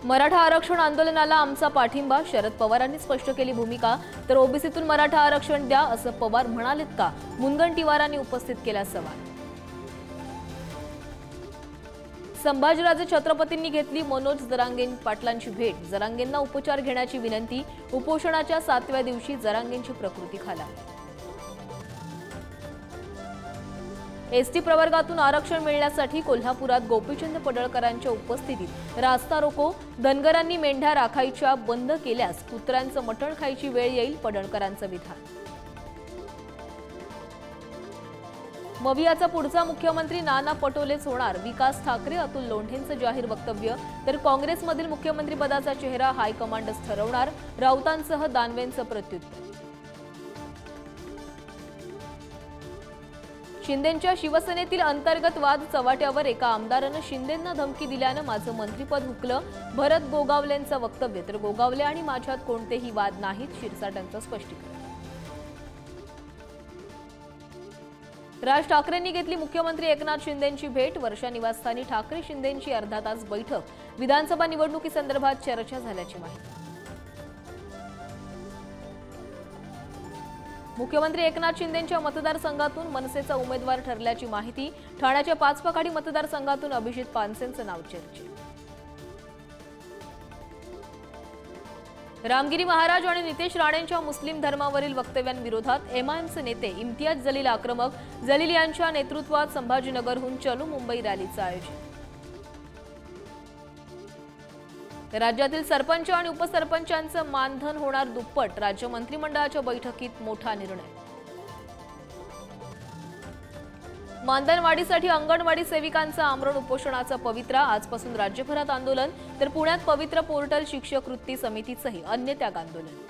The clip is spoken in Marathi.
मराठा आरक्षण आंदोलनाला आमचा पाठिंबा, शरद पवारांनी स्पष्ट केली भूमिका। तर ओबीसीतून मराठा आरक्षण द्या असं पवार म्हणालेत का? मुनगंटीवारांनी उपस्थित केला सवाल। संभाजीराजे छत्रपतींनी घेतली मनोज जरांगे पाटलांची भेट, जरांगेंना उपचार घेण्याची विनंती। उपोषणाच्या 7व्या दिवशी जरांगेंची प्रकृती खालावली। एसटी प्रवर्गातून आरक्षण मिळण्यासाठी कोल्हापुरात गोपीचंद पडळकरांच्या उपस्थितीत रास्ता रोको। धनगरांनी मेंढ्या राखायच्या बंद केल्यास कुत्र्यांचं मटण खायची वेळ येईल, पडळकरांचं विधान। मवियाचा पुढचा मुख्यमंत्री नाना पटोलेच होणार, विकास ठाकरे अतुल लोंढेंचं जाहीर वक्तव्य। तर काँग्रेसमधील मुख्यमंत्रीपदाचा चेहरा हायकमांडच ठरवणार, राऊतांसह दानवेंचं प्रत्युत्तर। शिंदेंच्या शिवसेनेतील अंतर्गत वाद चव्हाट्यावर, एका आमदारानं शिंदेंना धमकी दिल्यानं माझं मंत्रिपद हुकलं, भरत गोगावलेंचं वक्तव्य। तर गोगावले आणि माझ्यात कोणतेही वाद नाहीत, शिरसाटांचं स्पष्टीकरण। राज ठाकरेंनी घेतली मुख्यमंत्री एकनाथ शिंदेंची भेट, वर्षा निवासस्थानी ठाकरे शिंदेंची अर्धा तास बैठक। विधानसभा निवडणुकीसंदर्भात चर्चा झाल्याची माहिती। मुख्यमंत्री एकनाथ शिंदेंच्या मतदारसंघातून मनसेचा उमेदवार ठरल्याची माहिती। ठाण्याच्या पाचपखाडी मतदारसंघातून अभिजित पानसेंचं नाव चर्चेत। रामगिरी महाराज आणि नितेश राणेंच्या मुस्लिम धर्मावरील वक्तव्यांविरोधात एमआयएमचे नेते इम्तियाज जलील आक्रमक, जलील यांच्या नेतृत्वात संभाजीनगरहून चलो मुंबई रॅलीचं आयोजन। राज्यातील सरपंच आणि उपसरपंचांचं मानधन होणार दुप्पट, राज्य मंत्रिमंडळाच्या बैठकीत मोठा निर्णय। मानधन वाढीसाठी अंगणवाडी सेविकांचा आमरण उपोषणाचा पवित्रा, आजपासून राज्यभरात आंदोलन। तर पुण्यात पवित्र पोर्टल शिक्षक वृत्ती समितीचंही अन्य त्याग आंदोलन।